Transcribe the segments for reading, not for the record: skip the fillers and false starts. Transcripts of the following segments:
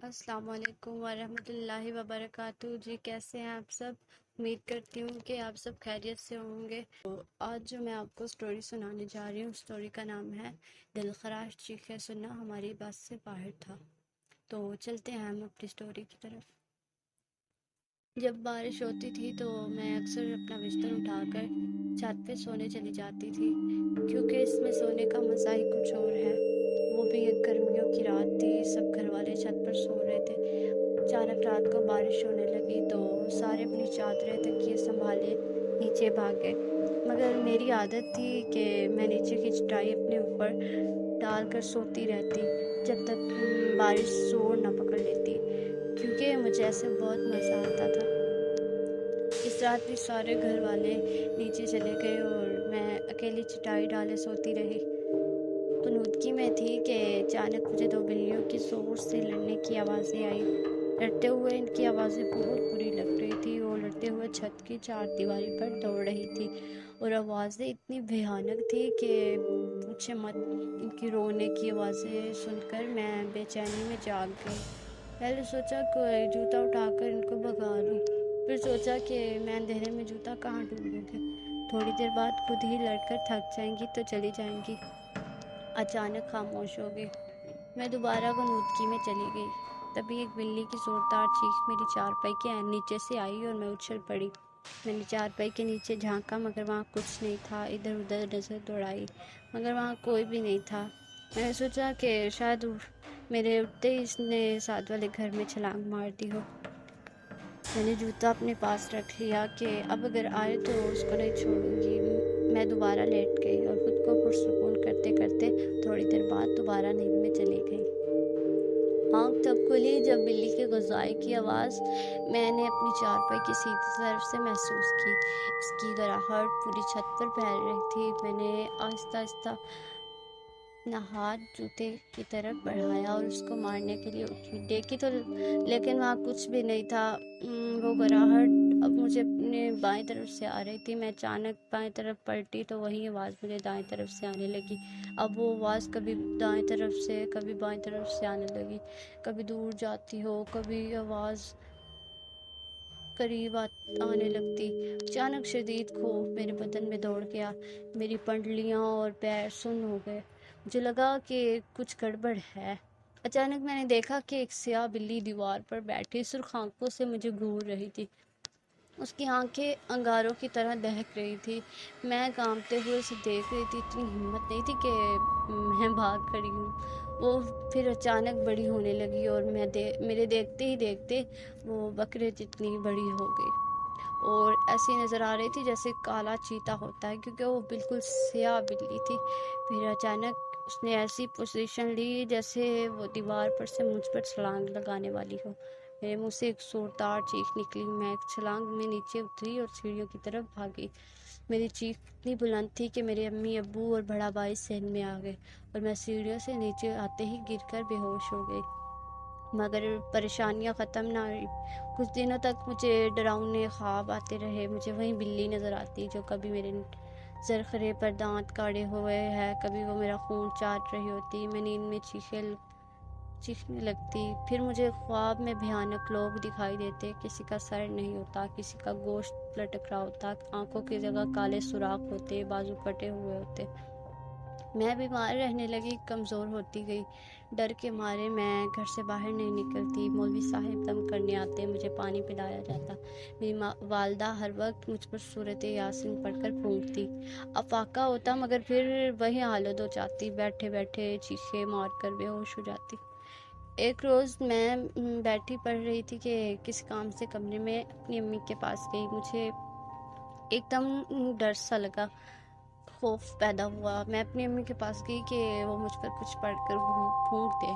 السلام علیکم ورحمۃ اللہ وبرکاتہ۔ جی کیسے ہیں آپ سب؟ امید کرتی ہوں کہ آپ سب خیریت سے ہوں گے۔ تو آج جو میں آپ کو سٹوری سنانے جا رہی ہوں، سٹوری کا نام ہے دل خراش چیخیں سننا ہماری بس سے باہر تھا۔ تو چلتے ہیں ہم اپنی سٹوری کی طرف۔ جب بارش ہوتی تھی تو میں اکثر اپنا بستر اٹھا کر چھت پہ سونے چلی جاتی تھی، کیونکہ اس میں سونے کا مزہ ہی کچھ اور ہے۔ وہ بھی ایک گرمیوں کی رات تھی، سب گھر والے چھت پر سو رہے تھے۔ اچانک رات کو بارش ہونے لگی تو سارے اپنی چادریں تکیے سنبھالے نیچے بھاگ گئے، مگر میری عادت تھی کہ میں نیچے کی چٹائی اپنے اوپر ڈال کر سوتی رہتی جب تک بارش زور نہ پکڑ لیتی، کیونکہ مجھے ایسے بہت مزہ آتا تھا۔ اس رات بھی سارے گھر والے نیچے چلے گئے اور میں اکیلی چٹائی ڈالے سوتی رہی۔ قنوتگی میں تھی کہ اچانک مجھے دو بلیوں کی زور سے لڑنے کی آوازیں آئی۔ لڑتے ہوئے ان کی آوازیں بہت بری لگ رہی تھی اور لڑتے ہوئے چھت کی چار دیواری پر دوڑ رہی تھی، اور آوازیں اتنی بھیانک تھی کہ پوچھے مت۔ ان کی رونے کی آوازیں سن کر میں بے چینی میں جاگ گئی۔ پہلے سوچا کہ جوتا اٹھا کر ان کو بھگا دوں، پھر سوچا کہ میں اندھیرے میں جوتا کہاں ڈھونڈوں گی، تھوڑی دیر بعد خود ہی لڑ کر تھک جائیں گی تو چلی جائیں گی۔ اچانک خاموش ہو گئی۔ میں دوبارہ غنودگی میں چلی گئی۔ تبھی ایک بلی کی زوردار چیخ میری چارپائی کے نیچے سے آئی اور میں اچھل پڑی۔ میں نے چارپائی کے نیچے جھانکا مگر وہاں کچھ نہیں تھا۔ ادھر ادھر نظر دوڑائی مگر وہاں کوئی بھی نہیں تھا۔ میں نے سوچا کہ شاید میرے اٹھتے ہی اس نے ساتھ والے گھر میں چھلانگ مار دی ہو۔ میں نے جوتا اپنے پاس رکھ لیا کہ اب اگر آئے تو اس کو نہیں چھوڑوں گی۔ میں دوبارہ لیٹ گئی اور خود کو پرسکون کرتے کرتے تھوڑی دیر بعد دوبارہ نیند میں چلی گئی۔ آنکھ تب کھلی جب بلی کے غذائی کی آواز میں نے اپنی چارپائی کی سیدھی طرف سے محسوس کی۔ اس کی گراہٹ پوری چھت پر پھیل رہی تھی۔ میں نے آہستہ آہستہ اپنا ہاتھ جوتے کی طرف بڑھایا اور اس کو مارنے کے لیے اٹھی، دیکھی تو لیکن وہاں کچھ بھی نہیں تھا۔ وہ گراہٹ اب مجھے اپنے بائیں طرف سے آ رہی تھی۔ میں اچانک بائیں طرف پلٹی تو وہی آواز مجھے دائیں طرف سے آنے لگی۔ اب وہ آواز کبھی دائیں طرف سے کبھی بائیں طرف سے آنے لگی، کبھی دور جاتی ہو کبھی آواز قریب آنے لگتی۔ اچانک شدید خوف میرے بدن میں دوڑ گیا، میری پنڈلیاں اور پیر سن ہو گئے۔ مجھے لگا کہ کچھ گڑبڑ ہے۔ اچانک میں نے دیکھا کہ ایک سیاہ بلی دیوار پر بیٹھی سرخ آنکھوں سے مجھے گھور رہی تھی۔ اس کی آنکھیں انگاروں کی طرح دہک رہی تھی۔ میں کانپتے ہوئے اسے دیکھ رہی تھی۔ اتنی ہمت نہیں تھی کہ میں بھاگ کھڑی ہوں۔ وہ پھر اچانک بڑی ہونے لگی اور میرے دیکھتے ہی دیکھتے وہ بکرے جتنی بڑی ہو گئی اور ایسی نظر آ رہی تھی جیسے کالا چیتا ہوتا ہے، کیونکہ وہ بالکل سیاہ بلی تھی۔ پھر اچانک اس نے ایسی پوزیشن لی جیسے وہ دیوار پر سے مجھ پر چھلانگ لگانے والی ہو۔ میرے منہ سے ایک زوردار چیخ نکلی۔ میں ایک چھلانگ میں نیچے اتری اور سیڑھیوں کی طرف بھاگی۔ میری چیخ اتنی بلند تھی کہ میرے امی ابو اور بڑا بھائی صحن میں آ گئے اور میں سیڑھیوں سے نیچے آتے ہی گر کر بے ہوش ہو گئی۔ مگر پریشانیاں ختم نہ ہوئی۔ کچھ دنوں تک مجھے ڈراؤنے خواب آتے رہے۔ مجھے وہی بلی نظر آتی جو کبھی میرے زرخرے پر دانت کاڑے ہوئے ہے، کبھی وہ میرا خون چاٹ رہی ہوتی۔ میں نیند میں چیخنے لگتی۔ پھر مجھے خواب میں بھیانک لوگ دکھائی دیتے، کسی کا سر نہیں ہوتا، کسی کا گوشت لٹک رہا ہوتا، آنکھوں کی جگہ کالے سوراخ ہوتے، بازو کٹے ہوئے ہوتے۔ میں بیمار رہنے لگی، کمزور ہوتی گئی۔ ڈر کے مارے میں گھر سے باہر نہیں نکلتی۔ مولوی صاحب دم کرنے آتے، مجھے پانی پلایا جاتا۔ میری والدہ ہر وقت مجھ پر سورۃ یاسین پڑھ کر پھونکتی۔ افاقہ ہوتا مگر پھر وہی حالت ہو جاتی، بیٹھے بیٹھے چیخے مار کر بے ہوش ہو جاتی۔ ایک روز میں بیٹھی پڑھ رہی تھی کہ کسی کام سے کمرے میں اپنی امی کے پاس گئی۔ مجھے ایک دم ڈر سا لگا، خوف پیدا ہوا۔ میں اپنی امی کے پاس گئی کہ وہ مجھ پر کچھ پڑھ کر پھونک دے۔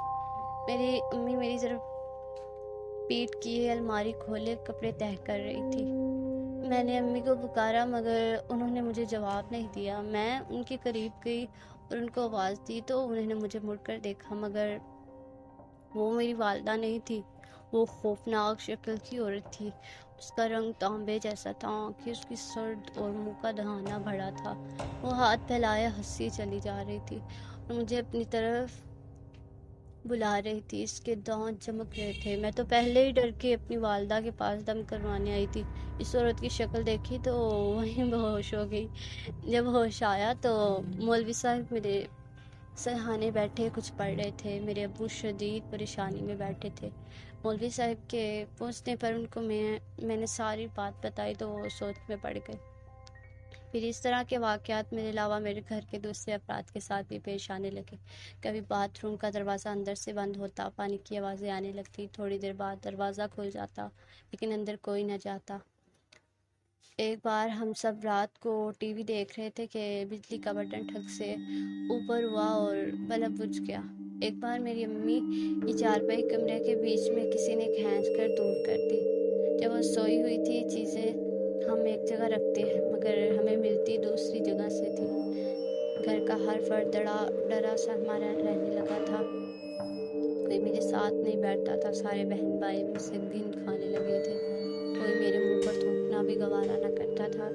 میری امی میری طرف پیٹ کیے الماری کھولے کپڑے تہہ کر رہی تھی۔ میں نے امی کو پکارا مگر انہوں نے مجھے جواب نہیں دیا۔ میں ان کے قریب گئی اور ان کو آواز دی تو انہوں نے مجھے مڑ کر دیکھا مگر وہ میری والدہ نہیں تھی، وہ خوفناک شکل کی عورت تھی۔ اس کا رنگ تانبے جیسا تھا، آنکھیں اس کی سرد اور منہ کا دہانہ بھرا تھا۔ وہ ہاتھ پھیلائے ہنسی چلی جا رہی تھی اور مجھے اپنی طرف بلا رہی تھی، اس کے دانت چمک رہے تھے۔ میں تو پہلے ہی ڈر کے اپنی والدہ کے پاس دم کروانے آئی تھی۔ اس عورت کی شکل دیکھی تو وہیں بہوش ہو گئی۔ جب ہوش آیا تو مولوی صاحب میرے سرہانے بیٹھے کچھ پڑھ رہے تھے۔ میرے ابو شدید پریشانی میں بیٹھے تھے۔ مولوی صاحب کے پوچھنے پر ان کو میں نے ساری بات بتائی تو وہ سوچ میں پڑ گئے۔ پھر اس طرح کے واقعات میرے علاوہ میرے گھر کے دوسرے افراد کے ساتھ بھی پیش آنے لگے۔ کبھی باتھ روم کا دروازہ اندر سے بند ہوتا، پانی کی آوازیں آنے لگتی، تھوڑی دیر بعد دروازہ کھل جاتا لیکن اندر کوئی نہ جاتا۔ ایک بار ہم سب رات کو ٹی وی دیکھ رہے تھے کہ بجلی کا بٹن ٹھک سے اوپر ہوا اور بلب بجھ گیا۔ ایک بار میری امی کی چارپائی کمرے کے بیچ میں کسی نے کھینچ کر دور کر دی۔ جب وہ سوئی ہوئی تھی، چیزیں ہم ایک جگہ رکھتے ہیں مگر ہمیں ملتی دوسری جگہ سے تھی۔ گھر کا ہر فرد ڈرا سا ہمارا رہنے لگا تھا۔ کوئی میرے ساتھ نہیں بیٹھتا تھا، سارے بہن بھائی مجھ سے گھن کھانے لگے تھے، کوئی میرے منہ پر تھوکنا بھی گوارا نہ کرتا تھا۔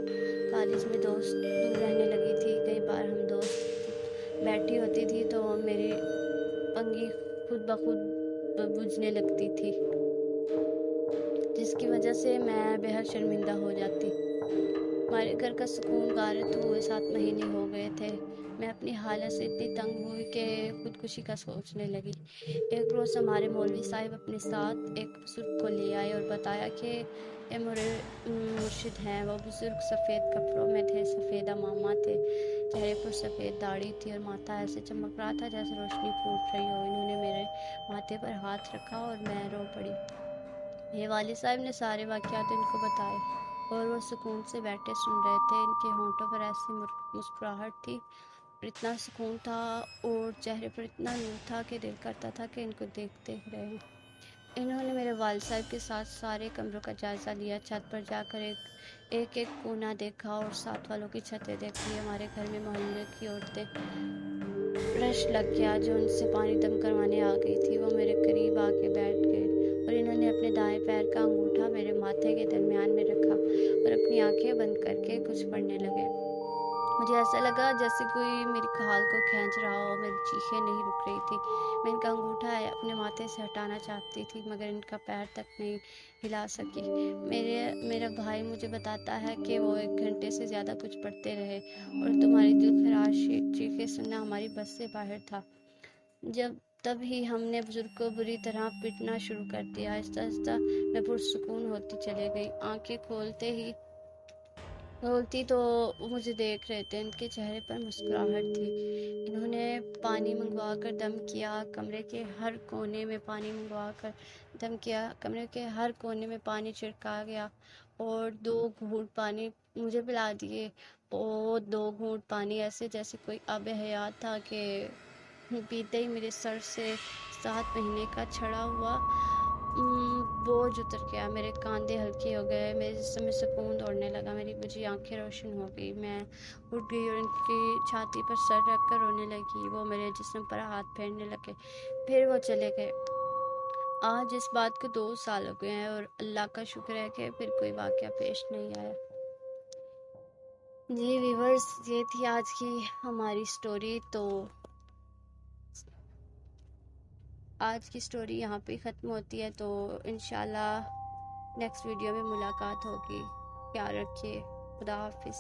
کالج میں دوست دور رہنے لگی تھی، کئی بار ہم دوست بیٹھی ہوتی تھی تو میری پنگی خود بخود بجھنے لگتی تھی، جس کی وجہ سے میں بے حد شرمندہ ہو جاتی۔ ہمارے گھر کا سکون غارت ہوئے 7 مہینے ہو گئے تھے۔ میں اپنی حالت سے اتنی تنگ ہوئی کہ خودکشی کا سوچنے لگی۔ ایک روز ہمارے مولوی صاحب اپنے ساتھ ایک بزرگ کو لے آئے اور بتایا کہ یہ مرشد ہیں۔ وہ بزرگ سفید کپڑوں میں تھے، سفید عمامہ تھے، چہرے پر سفید داڑھی تھی اور ماتھا ایسے چمک رہا تھا جیسے روشنی پھوٹ رہی ہو۔ انہوں نے میرے ماتھے پر ہاتھ رکھا اور میں رو پڑی۔ میرے والد صاحب نے سارے واقعات ان کو بتائے اور وہ سکون سے بیٹھے سن رہے تھے۔ ان کے ہونٹوں پر ایسی مسکراہٹ تھی اور اتنا سکون تھا اور چہرے پر اتنا نور تھا کہ دل کرتا تھا کہ ان کو دیکھتے ہی رہیں۔ انہوں نے میرے والد صاحب کے ساتھ سارے کمروں کا جائزہ لیا، چھت پر جا کر ایک کونا دیکھا اور ساتھ والوں کی چھتیں دیکھ لی۔ ہمارے گھر میں محلے کی عورتیں رش لگ گیا جو ان سے پانی دم کروانے آ گئی تھی۔ وہ میرے قریب آ کے بیٹھ گئے اور انہوں نے اپنے دائیں پیر کا انگوٹھا میرے ماتھے کے درمیان میں رکھا اور اپنی آنکھیں بند کر کے کچھ پڑھنے لگے۔ مجھے ایسا لگا جیسے کوئی میری کھال کو کھینچ رہا ہو۔ میری چیخیں نہیں رک رہی تھی۔ میں ان کا انگوٹھا اپنے ماتھے سے ہٹانا چاہتی تھی مگر ان کا پیر تک نہیں ہلا سکی۔ میرا بھائی مجھے بتاتا ہے کہ وہ 1 گھنٹے سے زیادہ کچھ پڑھتے رہے اور تمہاری دلخراش چیخیں سننا ہماری بس سے باہر تھا۔ تب ہی ہم نے بزرگ کو بری طرح پیٹنا شروع کر دیا۔ آہستہ آہستہ میں پرسکون ہوتی چلی گئی۔ آنکھیں کھولتی تو مجھے دیکھ رہے تھے، ان کے چہرے پر مسکراہٹ تھی۔ انہوں نے پانی منگوا کر دم کیا، کمرے کے ہر کونے میں پانی منگوا کر دم کیا، کمرے کے ہر کونے میں پانی چھڑکا گیا اور 2 گھونٹ پانی مجھے پلا دیے۔ 2 گھونٹ پانی ایسے جیسے کوئی آب حیات تھا کہ پیتے ہی میرے سر سے 7 مہینے کا چھڑا ہوا بوجھ اتر گیا، میرے کاندھے ہلکے ہو گئے، میرے جسم میں سکون دوڑنے لگا، میری بجھی آنکھیں روشن ہو گئی۔ میں اٹھ گئی اور ان کی چھاتی پر سر رکھ کر رونے لگی۔ وہ میرے جسم پر ہاتھ پھیرنے لگے، پھر وہ چلے گئے۔ آج اس بات کو 2 سال ہو گئے ہیں اور اللہ کا شکر ہے کہ پھر کوئی واقعہ پیش نہیں آیا۔ جی ویورز، یہ تھی آج کی ہماری سٹوری۔ تو آج کی سٹوری یہاں پہ ختم ہوتی ہے، تو انشاءاللہ نیکسٹ ویڈیو میں ملاقات ہوگی۔ خیال رکھیے، خدا حافظ۔